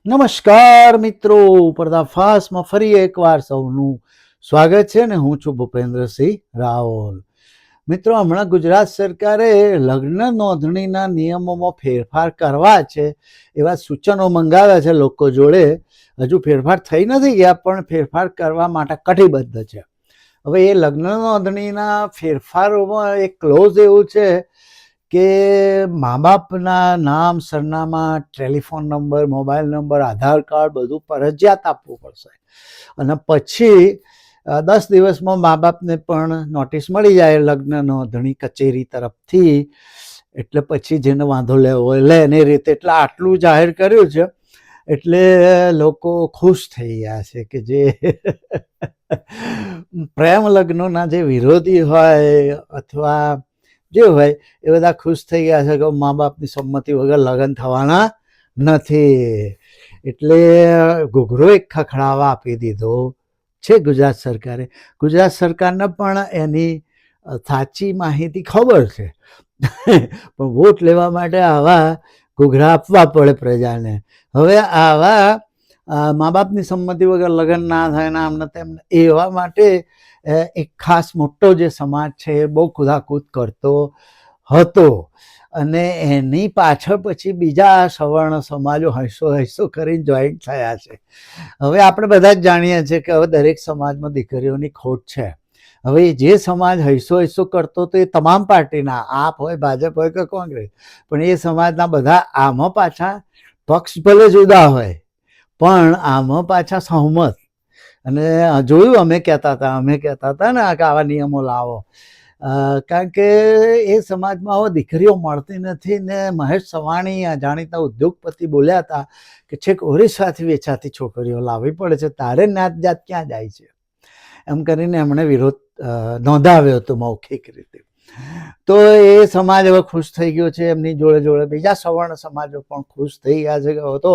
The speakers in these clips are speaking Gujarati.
નમસ્કાર મિત્રો, પર્દાફાશમાં ફરી એકવાર સૌનું સ્વાગત છે ને હું છું ભૂપેન્દ્રસિંહ રાવલ. મિત્રો, હમણાં ગુજરાત સરકારે લગ્ન નોંધણીના નિયમોમાં ફેરફાર કરવા છે એવા સૂચનો મંગાવ્યા છે લોકો જોડે. હજુ ફેરફાર થઈ નથી ગયા પણ ફેરફાર કરવા માટે કટિબદ્ધ છે. હવે એ લગ્ન નોંધણીના ફેરફારોમાં એક ક્લોઝ એવું છે કે મા બાપના નામ, સરનામા, ટેલિફોન નંબર, મોબાઈલ નંબર, આધાર કાર્ડ બધું ફરજિયાત આપવું પડશે. અને પછી 10 દિવસમાં મા બાપને પણ નોટિસ મળી જાય લગ્ન નોંધણી કચેરી તરફથી. એટલે પછી જેને વાંધો લેવો હોય લે એની રીતે. એટલે આટલું જાહેર કર્યું છે એટલે લોકો ખુશ થઈ ગયા છે કે જે પ્રેમ લગ્નોના જે વિરોધી હોય અથવા જે હોય એ બધા ખુશ થઈ ગયા છે કે મા બાપની સંમતિ વગર લગ્ન થવાના નથી. એટલે ઘૂઘરો એક ખખડાવા આપી દીધો છે ગુજરાત સરકારે. ગુજરાત સરકારને પણ એની સાચી માહિતી ખબર છે પણ વોટ લેવા માટે આવા ઘૂઘરા આપવા પડે પ્રજાને. હવે આવા મા બાપની સંમતિ વગર લગ્ન ના થાય ને આમને તેમને એવા માટે એક ખાસ મોટો જે સમાજ છે એ બહુ કૂદાકૂદ કરતો હતો અને એની પાછળ પછી બીજા સવર્ણ સમાજો હૈસો કરીને જોઈન થયા છે. હવે આપણે બધા જ જાણીએ છીએ કે હવે દરેક સમાજમાં દીકરીઓની ખોટ છે. હવે જે સમાજ હૈસો કરતો તો એ તમામ પાર્ટીના, આપ હોય, ભાજપ હોય કે કોંગ્રેસ, પણ એ સમાજના બધા આમાં પાછા પક્ષ ભલે જુદા હોય પણ આમાં પાછા સહમત. અને જોયું અમે કહેતા હતા ને કે આવા નિયમો લાવો, કારણ કે એ સમાજમાં હવે દીકરીઓ મળતી નથી. ને મહેશ સવાણી જાણીતા ઉદ્યોગપતિ બોલ્યા હતા કે છેક ઓરિસ્સાથી વેચાતી છોકરીઓ લાવવી પડે છે, તારે નાત જાત ક્યાં જાય છે, એમ કરીને એમણે વિરોધ નોંધાવ્યો હતો મૌખિક રીતે. તો એ સમાજ હવે ખુશ થઈ ગયો છે. એમની જોડે જોડે બીજા સવર્ણ સમાજો પણ ખુશ થઈ ગયા છે કે હવે તો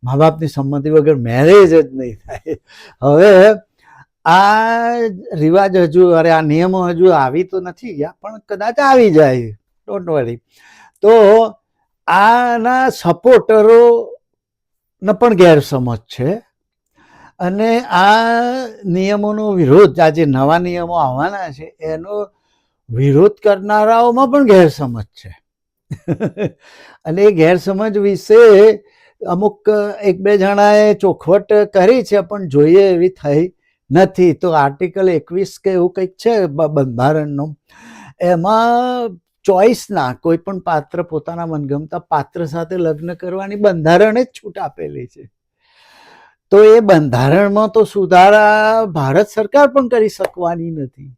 મા બાપની સંમતિ વગર મેરેજ જ નહીં થાય. હવે આ રિવાજ હજુ આ નિયમો હજુ આવી તો નથી ગયા પણ કદાચ આવી જાય, ડોન્ટ વરી. તો આના સપોર્ટરોને પણ ગેરસમજ છે અને આ નિયમોનો વિરોધ, આ જે નવા નિયમો આવવાના છે એનો વિરોધ કરનારાઓમાં પણ ગેરસમજ છે. અને એ ગેરસમજ વિશે અમુક એક બે જણાએ ચોખવટ કરી છે પણ જોઈએ એવી થઈ નથી. તો આર્ટિકલ 21 કે એવું કંઈક છે બંધારણનું, એમાં ચોઈસના કોઈ પણ પાત્ર પોતાના મનગમતા પાત્ર સાથે લગ્ન કરવાની બંધારણે જ છૂટ આપેલી છે. તો એ બંધારણમાં તો સુધારા ભારત સરકાર પણ કરી શકવાની નથી,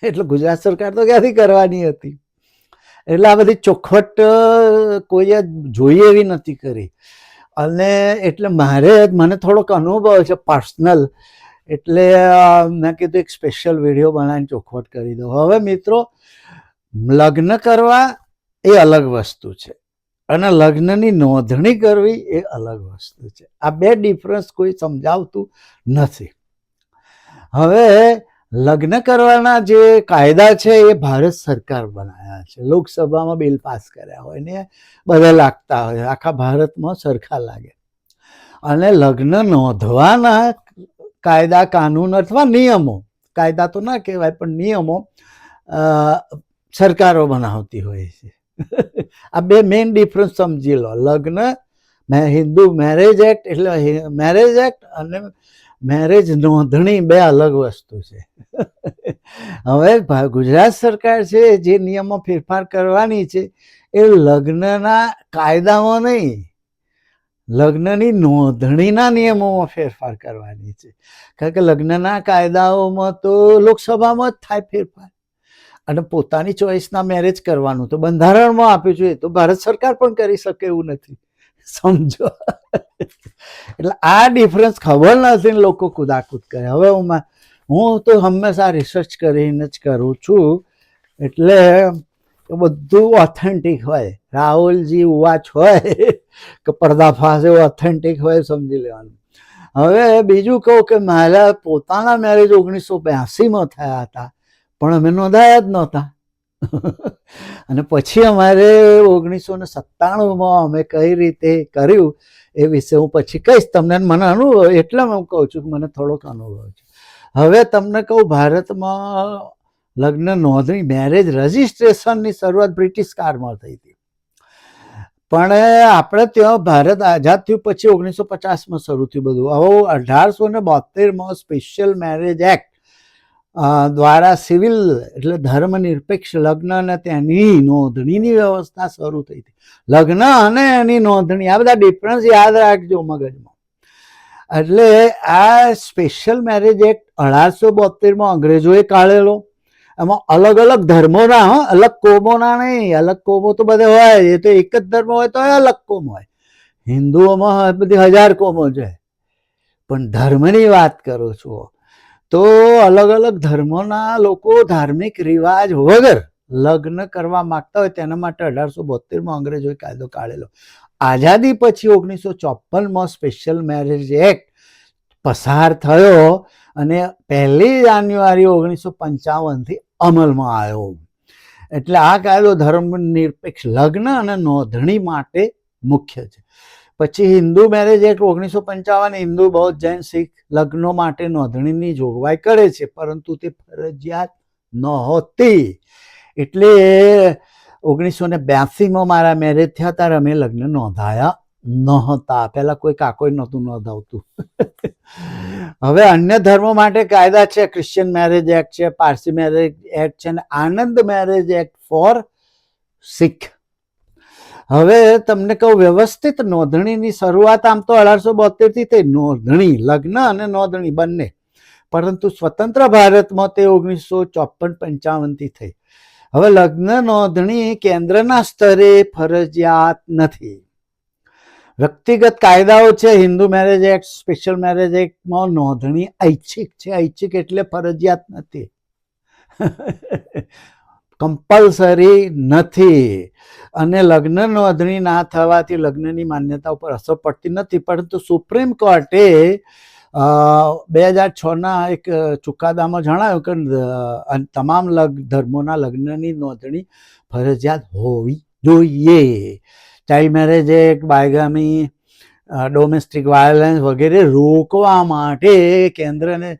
એટલે ગુજરાત સરકાર તો ક્યાંથી કરવાની હતી. એટલે આ બધી ચોખવટ કોઈએ જોઈએ એવી નથી કરી. અને એટલે મને થોડોક અનુભવ છે પર્સનલ, એટલે મેં કીધું એક સ્પેશિયલ વિડીયો બનાવીને ચોખવટ કરી દો. હવે મિત્રો, લગ્ન કરવા એ અલગ વસ્તુ છે અને લગ્નની નોંધણી કરવી એ અલગ વસ્તુ છે. આ બે ડિફરન્સ કોઈ સમજાવતું નથી. હવે લગ્ન કરવાના જે કાયદા છે એ ભારત સરકાર બનાવ્યા છે. લોકસભામાં બિલ પાસ કર્યા હોય ને બધા લાગતા હોય, આખા ભારતમાં સરખા લાગે. અને લગ્ન નોંધવાના કાયદા, કાનૂન અથવા નિયમો, કાયદા તો ના કહેવાય પણ નિયમો સરકારો બનાવતી હોય છે. આ બે મેઇન ડિફરન્સ સમજી લો. લગ્ન, હિન્દુ મેરેજ એક્ટ એટલે મેરેજ એક્ટ અને મેરેજ નોંધણી બે અલગ વસ્તુ છે. હવે ગુજરાત સરકાર છે જે નિયમો ફેરફાર કરવાની છે એ લગ્નના કાયદામાં નહીં, લગ્નની નોંધણીના નિયમોમાં ફેરફાર કરવાની છે. કારણ કે લગ્નના કાયદાઓમાં તો લોકસભામાં જ થાય ફેરફાર અને પોતાની ચોઈસના મેરેજ કરવાનું તો બંધારણમાં આપ્યું છે. તો ભારત સરકાર પણ કરી શકે એવું નથી, સમજો. એટલે આ ડિફરન્સ ખબર નથી ને લોકો કુદાકૂદ કરે. હવે હું તો હંમેશા રિસર્ચ કરીને જ કરું છું, એટલે બધું ઓથેન્ટિક હોય. રાહુલજી વાચ હોય કે પર્દાફાશ એવો ઓથેન્ટિક હોય સમજી લેવાનું. હવે બીજું કહું કે મારા પોતાના મેરેજ 1982માં થયા હતા પણ અમે નોંધાયા જ નહોતા. અને પછી અમારે 1997માં અમે કઈ રીતે કર્યું એ વિશે હું પછી કહીશ તમને. મને અનુભવ એટલે હું કહું છું કે મને થોડોક અનુભવ છે. હવે તમને કહું, ભારતમાં લગ્ન નોંધણી મેરેજ રજિસ્ટ્રેશનની શરૂઆત બ્રિટિશ કાળમાં થઈ હતી, પણ આપણે ત્યાં ભારત આઝાદ થયું પછી 1950માં શરૂ થયું બધું. હવે 1872માં સ્પેશિયલ મેરેજ એક્ટ દ્વારા સિવિલ એટલે ધર્મનિરપેક્ષ લગ્ન અને તેની નોંધણીની વ્યવસ્થા શરૂ થઈ હતી. લગ્ન અને એની નોંધણી, આ બધા ડિફરન્સ યાદ રાખજો મગજમાં. એટલે આ સ્પેશિયલ મેરેજ એક્ટ 1872માં અંગ્રેજોએ કાઢેલો. એમાં અલગ અલગ ધર્મોના, અલગ કોમોના નહીં, અલગ કોમો તો બધે હોય, એ તો એક જ ધર્મ હોય તો અલગ કોમ હોય. હિન્દુઓમાં બધી 1000 કોમો છે, પણ ધર્મની વાત કરું છું તો અલગ અલગ ધર્મોના લોકો ધાર્મિક રિવાજ વગર લગ્ન કરવા માંગતા હોય તેના માટે 1872માં અંગ્રેજોએ કાયદો કાઢેલો. આઝાદી પછી 1954માં સ્પેશિયલ મેરેજ એક્ટ પસાર થયો અને 1 જાન્યુઆરી 1955થી અમલમાં આવ્યો. એટલે આ કાયદો ધર્મનિરપેક્ષ લગ્ન અને નોંધણી માટે મુખ્ય છે. પછી હિન્દુ મેરેજ એક્ટ 1955 હિન્દુ, બૌદ્ધ, જૈન, શીખ લગ્નો માટે નોંધણીની જોગવાઈ કરે છે, પરંતુ તે ફરજિયાત નહોતી. એટલે 1982માં મારા મેરેજ થયા ત્યારે અમે લગ્ન નોંધાયા નહોતા. પહેલા કોઈ કાકોય નહોતું નોંધાવતું. હવે અન્ય ધર્મો માટે કાયદા છે. ક્રિશ્ચિયન મેરેજ એક્ટ છે, પારસી મેરેજ એક્ટ છે અને આનંદ મેરેજ એક્ટ ફોર શીખ. હવે તમને કહું, વ્યવસ્થિત નોંધણીની શરૂઆત આમ તો 1872થી થઈ, નોંધણી, લગ્ન અને નોંધણી બંને, પરંતુ સ્વતંત્ર ભારતમાં તે 1954-55થી થઈ. હવે લગ્ન નોંધણી કેન્દ્રના સ્તરે ફરજિયાત નથી. વ્યક્તિગત કાયદાઓ છે. Hindu marriage act, special marriage એક્ટમાં નોંધણી ઐચ્છિક છે. ઐચ્છિક એટલે ફરજિયાત નથી, કમ્પલસરી નથી. અને લગ્ન નોંધણી ના થવાથી લગ્નની માન્યતા ઉપર અસર પડતી નથી, પરંતુ સુપ્રીમ કોર્ટે 2006ના એક ચુકાદામાં જણાવ્યું કે તમામ ધર્મોના લગ્નની નોંધણી ફરજિયાત હોવી જોઈએ. Child marriage act, bigamy, domestic violence વગેરે રોકવા માટે કેન્દ્ર અને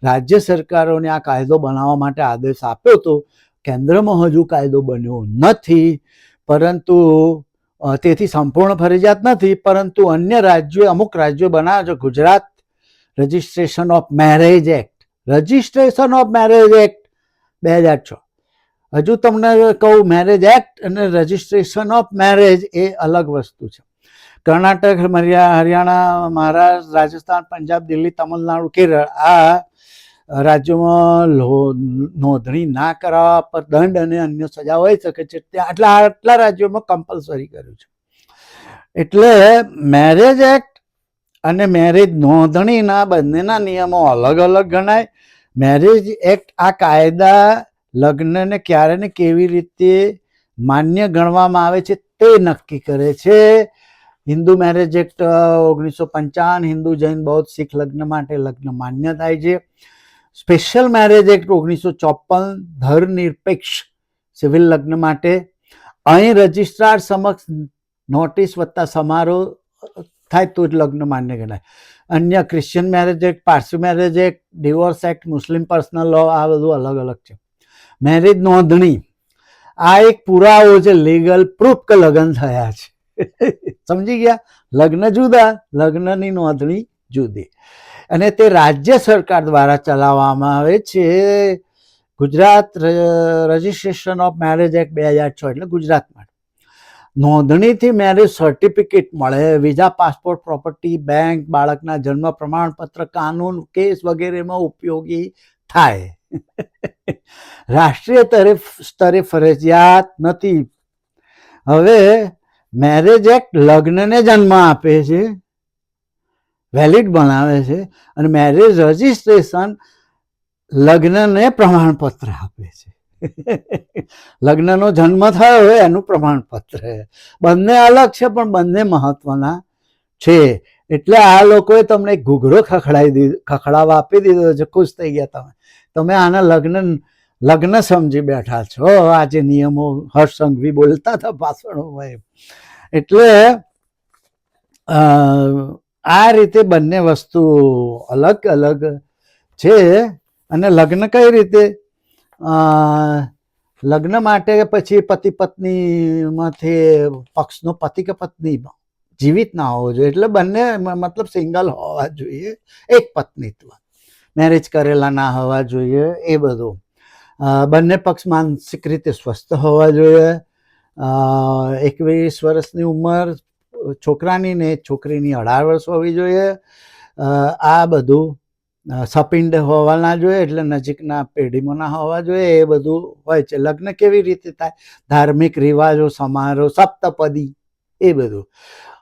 રાજ્ય સરકારોને આ કાયદો બનાવવા માટે આદેશ આપ્યો હતો. કેન્દ્રમાં હજુ કાયદો બન્યો નથી, પરંતુ તેથી સંપૂર્ણ ફરજિયાત નથી, પરંતુ અન્ય રાજ્યોએ, અમુક રાજ્યો બનાવ્યા છે. Gujarat registration of marriage act, registration of marriage act 2006. હજુ તમને કહું, મેરેજ એક્ટ અને રજિસ્ટ્રેશન ઓફ મેરેજ એ અલગ વસ્તુ છે. કર્ણાટક, હરિયાણા, મહારાષ્ટ્ર, રાજસ્થાન, પંજાબ, દિલ્હી, તમિલનાડુ, કેરળ આ રાજ્યોમાં નોંધણી ના કરાવવા પર દંડ અને અન્ય સજા હોઈ શકે છે. આટલા રાજ્યોમાં કમ્પલસરી કર્યું છે. એટલે મેરેજ એક્ટ અને મેરેજ નોંધણીના બંનેના નિયમો અલગ અલગ ગણાય. મેરેજ એક્ટ આ કાયદા લગ્નને ક્યારે ને કેવી રીતે માન્ય ગણવામાં આવે છે તે નક્કી કરે છે. Hindu marriage act 1955 Hindu, Jain, બૌદ્ધ, શીખ લગ્ન માટે લગ્ન માન્ય થાય છે. સ્પેશિયલ મેરેજ એક્ટ 1954 ધર્મનિરપેક્ષ સિવિલ લગ્ન માટે. અહીં રજિસ્ટ્રાર સમક્ષ નોટિસ વત્તા સમારોહ થાય તો જ લગ્ન માન્ય ગણાય. અન્ય Christian marriage act, Parsi marriage act, divorce act, Muslim personal law, આ બધું અલગ અલગ છે. મેરેજ નોંધણી આ એક પુરાવો છે, લીગલ પ્રૂફ કે લગ્ન થયા છે. સમજી ગયા? લગ્ન જુદા, લગ્નની નોંધણી જુદી, અને તે રાજ્ય સરકાર દ્વારા ચલાવવામાં આવે છે. Gujarat registration of marriage act 2006 એટલે ગુજરાતમાં. નોંધણીથી મેરેજ સર્ટિફિકેટ મળે, વિઝા, પાસપોર્ટ, પ્રોપર્ટી, બેંક, બાળકના જન્મ પ્રમાણપત્ર, કાનૂન, કેસ વગેરેમાં ઉપયોગી થાય. રાષ્ટ્રીય સ્તરે ફરજિયાત નથી. હવે મેરેજ એક્ટ લગ્નને જન્મ આપે છે, વેલિડ બનાવે છે, અને મેરેજ રજિસ્ટ્રેશન લગ્નને પ્રમાણપત્ર આપે છે. લગ્નનો જન્મ થયો હોય એનું પ્રમાણપત્ર. બંને અલગ છે પણ બંને મહત્વના છે. એટલે આ લોકોએ તમને ઘૂઘરો ખખડાવવા આપી દીધો છે, ખુશ થઈ ગયા તમે આના લગ્ન સમજી બેઠા છો. આજે નિયમો હર્ષ સંઘવી બોલતા હતા ભાષણોમાં. એટલે આ રીતે બંને વસ્તુ અલગ અલગ છે. અને લગ્ન કઈ રીતે, લગ્ન માટે પછી પતિ પત્નીમાંથી પક્ષનો પતિ કે પત્ની જીવિત ના હોવો જોઈએ, એટલે બંને મતલબ સિંગલ હોવા જોઈએ, એક પત્નીત્વ, મેરેજ કરેલા ના હોવા જોઈએ. એ બધું બંને પક્ષ માનસિક રીતે સ્વસ્થ હોવા જોઈએ. 21 વર્ષની ઉંમર છોકરાની ને છોકરીની 18 વર્ષ હોવી જોઈએ. આ બધું સપિંડ હોવા ના જોઈએ, એટલે નજીકના પેઢીમાં ના હોવા જોઈએ. એ બધું હોય છે. લગ્ન કેવી રીતે થાય, ધાર્મિક રિવાજો, સમારોહ, સપ્તપદી, એ બધું.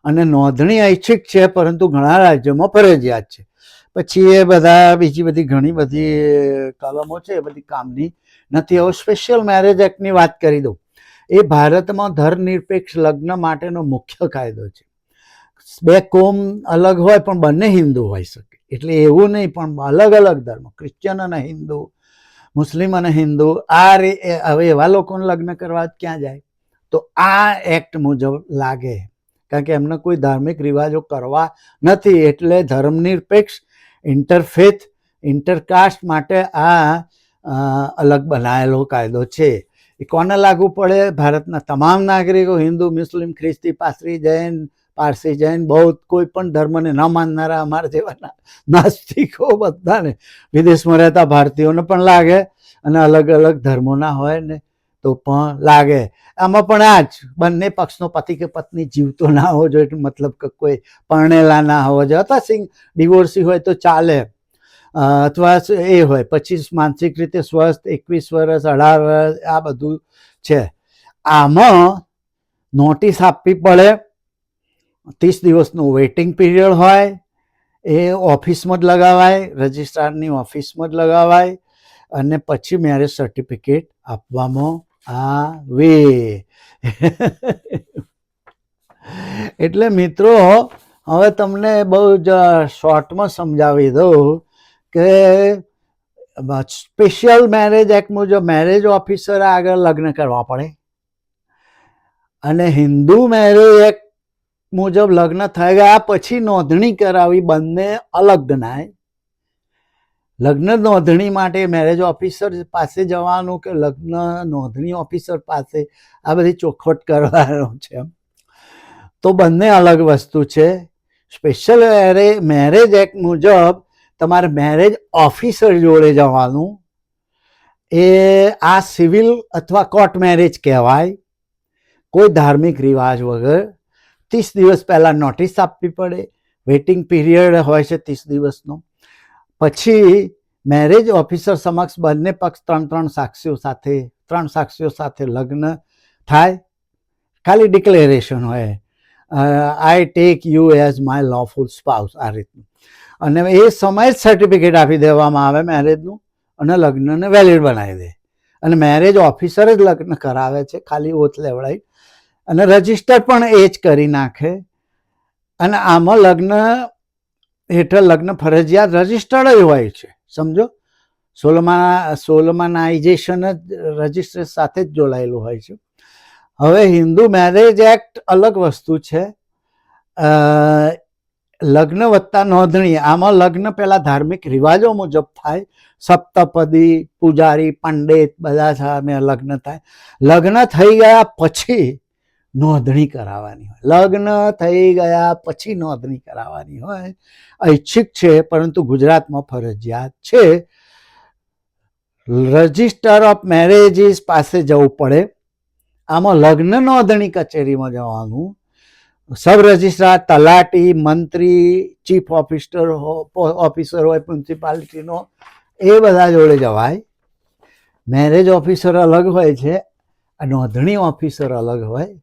અને નોંધણી ઐચ્છિક છે, પરંતુ ઘણા રાજ્યોમાં ફરજિયાત છે. પછી એ બધા બીજી બધી ઘણી બધી કલમો છે, એ બધી કામની નથી. હવે સ્પેશિયલ મેરેજ એક્ટની વાત કરી દઉં. એ ભારતમાં ધર્મનિરપેક્ષ લગ્ન માટેનો મુખ્ય કાયદો છે. બે કોમ અલગ હોય પણ બંને હિન્દુ હોઈ શકે, એટલે એવું નહીં, પણ અલગ અલગ ધર્મ, ક્રિશ્ચન અને હિન્દુ, મુસ્લિમ અને હિન્દુ, હવે એવા લોકોને લગ્ન કરવા ક્યાં જાય? તો આ એક્ટ મુજબ લાગે, કારણ કે એમને કોઈ ધાર્મિક રિવાજો કરવા નથી. એટલે ધર્મનિરપેક્ષ ઇન્ટરફેથ ઇન્ટરકાસ્ટ માટે આ અલગ બનાવેલો કાયદો છે. એ કોને લાગુ પડે? ભારતના તમામ નાગરિકો, હિન્દુ, મુસ્લિમ, ખ્રિસ્તી, પારસી, જૈન, પારસી, જૈન, બૌદ્ધ, કોઈ પણ ધર્મને ન માનનારા અમારા જેવા નાસ્તિકો, બધાને, વિદેશમાં રહેતા ભારતીયોને પણ લાગે, અને અલગ અલગ ધર્મોના હોય ને તો પણ લાગે. આમાં પણ આ જ બંને પક્ષનો પતિ કે પત્ની જીવતો ના હોવો જોઈએ, મતલબ કે કોઈ પરણેલા ના હોવો જોઈએ, અથવા ડિવોર્સી હોય તો ચાલે, અથવા એ હોય. પછી માનસિક રીતે સ્વસ્થ, 21 વર્ષ, 18 વર્ષ, આ બધું છે. આમાં નોટિસ આપવી પડે, 30 દિવસનું વેઇટિંગ પીરિયડ હોય. એ ઓફિસમાં જ લગાવાય, રજિસ્ટ્રારની ઓફિસમાં જ લગાવાય, અને પછી મેરેજ સર્ટિફિકેટ આપવામાં આવે. એટલે મિત્રો, હવે તમને બહુ જ શોર્ટમાં સમજાવી દઉં કે સ્પેશિયલ મેરેજ એક્ટ મુજબ મેરેજ ઓફિસર આગળ લગ્ન કરવા પડે, અને હિન્દુ મેરેજ એક્ટ મુજબ લગ્ન થઈ ગયા પછી નોંધણી કરાવી, બંને અલગ ગણાય. લગ્ન નોંધણી માટે મેરેજ ઓફિસર પાસે જવાનું કે લગ્ન નોંધણી ઓફિસર પાસે, આ બધી ચોખવટ કરવાનો છે. તો બંને અલગ વસ્તુ છે. સ્પેશિયલ મેરેજ એક્ટ મુજબ તમારે મેરેજ ઓફિસર જોડે જવાનું. એ આ સિવિલ અથવા કોર્ટ મેરેજ કહેવાય, કોઈ ધાર્મિક રિવાજ વગર. 30 દિવસ પહેલા નોટિસ આપવી પડે, વેઇટિંગ પીરિયડ હોય છે 30 દિવસનો. પછી મેરેજ ઓફિસર સમક્ષ બંને પક્ષ 3 સાક્ષીઓ સાથે લગ્ન થાય. ખાલી ડિક્લેરેશન હોય, I take you as my lawful spouse, આ રીતનું. અને એ સમયે જ સર્ટિફિકેટ આપી દેવામાં આવે મેરેજનું, અને લગ્નને વેલિડ બનાવી દે. અને મેરેજ ઓફિસર જ લગ્ન કરાવે છે, ખાલી ઓથ લેવડાવી, અને રજિસ્ટર પણ એ જ કરી નાખે. અને આમાં લગ્ન હેઠળ લગ્ન ફરજિયાત રજિસ્ટર્ડ જ હોય છે, સમજો. સોલમાનાઇઝેશન જ રજિસ્ટર સાથે જ જોડાયેલું હોય છે. હવે હિન્દુ મેરેજ એક્ટ અલગ વસ્તુ છે. લગ્ન વત્તા નોંધણી, આમાં લગ્ન પહેલા ધાર્મિક રિવાજો મુજબ થાય. સપ્તપદી, પૂજારી, પંડિત બધા સામે લગ્ન થાય. લગ્ન થઈ ગયા પછી નોંધણી કરાવવાની હોય. લગ્ન થઈ ગયા પછી નોંધણી કરાવવાની હોય. ઐચ્છિક છે, પરંતુ ગુજરાતમાં ફરજિયાત છે. રજિસ્ટર ઓફ મેરેજીસ પાસે જવું પડે. આમાં લગ્ન નોંધણી કચેરીમાં જવાનું. સબ રજિસ્ટ્રાર, તલાટી, મંત્રી, ચીફ ઓફિસર હોય મ્યુનિસિપાલિટીનો, એ બધા જોડે જવાય. મેરેજ ઓફિસર અલગ હોય છે, નોંધણી ઓફિસર અલગ હોય.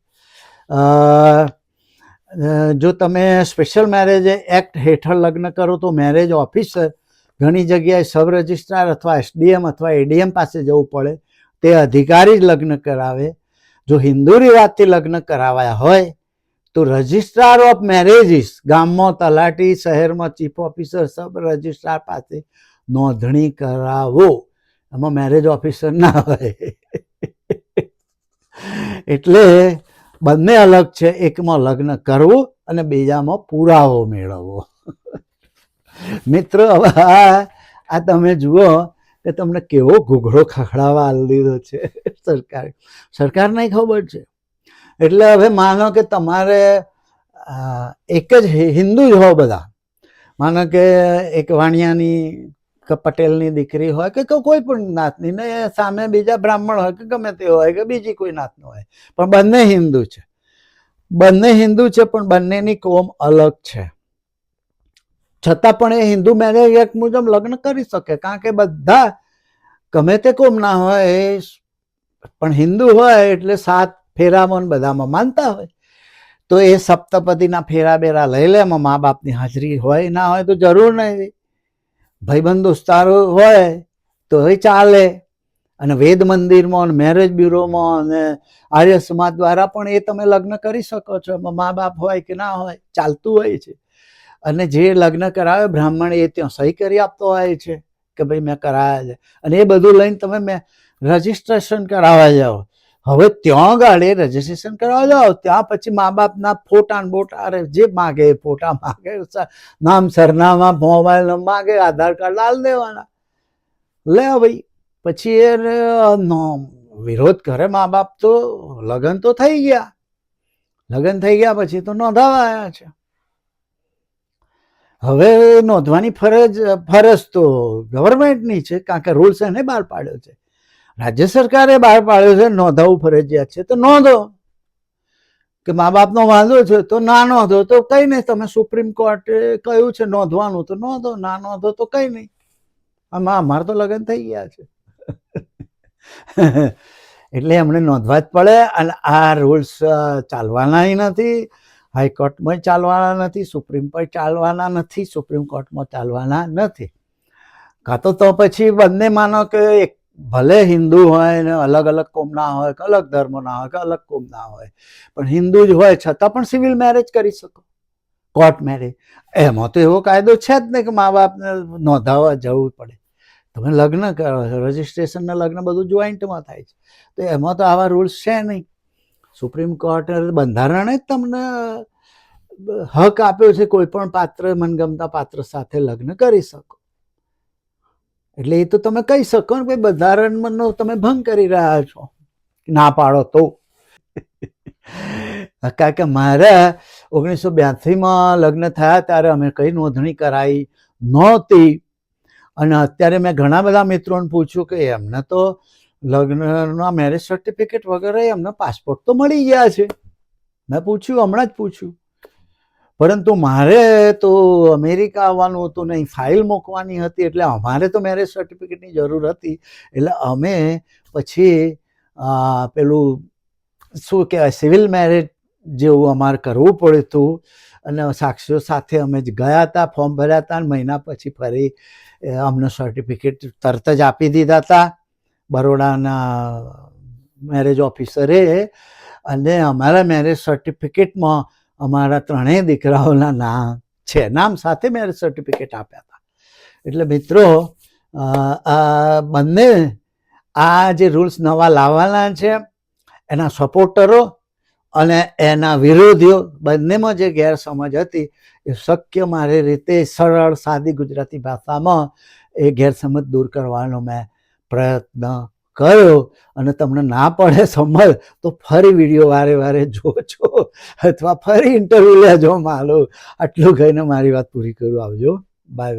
જો તમે સ્પેશિયલ મેરેજ એક્ટ હેઠળ લગ્ન કરો તો મેરેજ ઓફિસર ઘણી જગ્યાએ સબ રજિસ્ટ્રાર અથવા એસડીએમ અથવા એડીએમ પાસે જવું પડે. તે અધિકારી જ લગ્ન કરાવે. જો હિન્દુ રિવાજથી લગ્ન કરાવ્યા હોય તો રજિસ્ટ્રાર ઓફ મેરેજીસ, ગામમાં તલાટી, શહેરમાં ચીફ ઓફિસર, સબ રજિસ્ટ્રાર પાસે નોંધણી કરાવો. એમાં મેરેજ ઓફિસર ના હોય. એટલે બંને અલગ છે. એકમાં લગ્ન કરવું અને બીજામાં પુરાવો મેળવવો. મિત્રો હવે આ તમે જુઓ કે તમને કેવો ઘૂઘરો ખખડાવા આલી દીધો છે સરકારને ખબર છે. એટલે હવે માનો કે તમારે એક જ હિન્દુ જ હો બધા, માનો કે એક વાણિયાની કે પટેલની દીકરી હોય કે કોઈ પણ નાતની ને સામે બીજા બ્રાહ્મણ હોય કે ગમે તે હોય કે બીજી કોઈ નાતનું હોય, પણ બંને હિન્દુ છે, પણ બંનેની કોમ અલગ છે. છતાં પણ એ હિન્દુ મેરેજ એક્ટ મુજબ લગ્ન કરી શકે, કારણ કે બધા ગમે તે કોમના હોય પણ હિન્દુ હોય એટલે 7 ફેરામાં બધામાં માનતા હોય. તો એ સપ્તપદીના ફેરા બેરા લઈ લે, એમાં મા બાપની હાજરી હોય ના હોય તો જરૂર નહીં, ભાઈબંધ દોસ્તારો હોય તો એ ચાલે. અને વેદ મંદિરમાં, મેરેજ બ્યુરોમાં અને આર્ય સમાજ દ્વારા પણ એ તમે લગ્ન કરી શકો છો. એમાં મા બાપ હોય કે ના હોય ચાલતું હોય છે. અને જે લગ્ન કરાવે બ્રાહ્મણ એ ત્યાં સહી કરી આપતો હોય છે કે ભાઈ મેં કરાયા છે, અને એ બધું લઈને તમે રજીસ્ટ્રેશન કરાવવા જાઓ. હવે ત્યાં ગાડે રજીસ્ટ્રેશન કરાવવા જાઓ, ત્યાં પછી મા બાપના ફોટા બોટા જે માગે ફોટા માગે, નામ સરનામા, મોબાઈલ માગે, આધાર કાર્ડ લાલ દેવાના. લે ભાઈ પછી એ વિરોધ કરે મા બાપ તો લગ્ન તો થઈ ગયા, પછી તો નોંધાવા આવ્યા છે. હવે નોંધવાની ફરજ તો ગવર્મેન્ટની છે, કારણ કે રૂલ્સ એને બહાર પાડ્યો છે, રાજ્ય સરકારે બહાર પાડ્યો છે, નોંધાવું ફરજિયાત છે. તો નોંધો કે મા બાપનો વાંધો છે તો ના નોંધો તો કઈ નહીં, તમે સુપ્રીમ કોર્ટે કહ્યું છે નોંધવાનું તો નોંધો, ના નોંધો તો કઈ નહીં. આમાં અમારે તો લગ્ન થઈ ગયા છે એટલે એમણે નોંધવા જ પડે. અને આ રૂલ્સ ચાલવાના નથી, હાઈકોર્ટમાં ચાલવાના નથી, સુપ્રીમ પર ચાલવાના નથી, સુપ્રીમ કોર્ટમાં ચાલવાના નથી. કાં તો પછી બંને માનો કે ભલે હિન્દુ હોય ને અલગ અલગ કોમના હોય કે અલગ ધર્મના હોય કે અલગ કોમના હોય, પણ હિન્દુ જ હોય છતાં પણ સિવિલ મેરેજ કરી શકો, કોર્ટ મેરેજ. એમાં તો એવો કાયદો છે જ નહીં કે મા બાપને નોંધાવવા જવું પડે. તમે લગ્ન કરો છો, રજીસ્ટ્રેશન ને લગ્ન બધું જોઈન્ટમાં થાય છે, તો એમાં તો આવા રૂલ્સ છે નહીં. સુપ્રીમ કોર્ટ બંધારણે જ તમને હક આપ્યો છે કોઈ પણ પાત્ર, મનગમતા પાત્ર સાથે લગ્ન કરી શકો. એટલે એ તો તમે કહી શકો ને ભાઈ બંધારણનો તમે ભંગ કરી રહ્યા છો, ના પાડો તો. કારણ કે મારે 1982માં લગ્ન થયા ત્યારે અમે કઈ નોંધણી કરાઈ નહોતી. અને અત્યારે મેં ઘણા બધા મિત્રોને પૂછ્યું કે એમને તો લગ્નના મેરેજ સર્ટિફિકેટ વગેરે એમને પાસપોર્ટ તો મળી ગયા છે. મેં પૂછ્યું, હમણાં જ પૂછ્યું, પરંતુ મારે તો અમેરિકા આવવાનું હતું નહીં, ફાઇલ મૂકવાની હતી, એટલે અમારે તો મેરેજ સર્ટિફિકેટની જરૂર હતી. એટલે અમે પછી પેલું શું કહેવાય સિવિલ મેરેજ જેવું અમારે કરવું પડ્યું હતું. અને સાક્ષીઓ સાથે અમે ગયા હતા, ફોર્મ ભર્યા હતા, અને મહિના પછી ફરી અમને સર્ટિફિકેટ તરત જ આપી દીધા હતા બરોડાના મેરેજ ઓફિસરે. અને અમારા મેરેજ સર્ટિફિકેટમાં અમારા 3 દીકરાઓના નામ છે, નામ સાથે મેરેજ સર્ટિફિકેટ આપ્યા હતા. એટલે મિત્રો બંને આ જે રૂલ્સ નવા લાવવાના છે એના સપોર્ટરો અને એના વિરોધીઓ બંનેમાં જે ગેરસમજ હતી એ શક્ય મારી રીતે સરળ સાદી ગુજરાતી ભાષામાં એ ગેરસમજ દૂર કરવાનો મેં પ્રયત્ન કર્યો. અને તમને ના પડે સમજ તો ફરી વિડીયો વારે જોજો અથવા ફરી ઇન્ટરવ્યૂ લેજો મારું. આટલું કહીને મારી વાત પૂરી કરું. આવજો, બાય.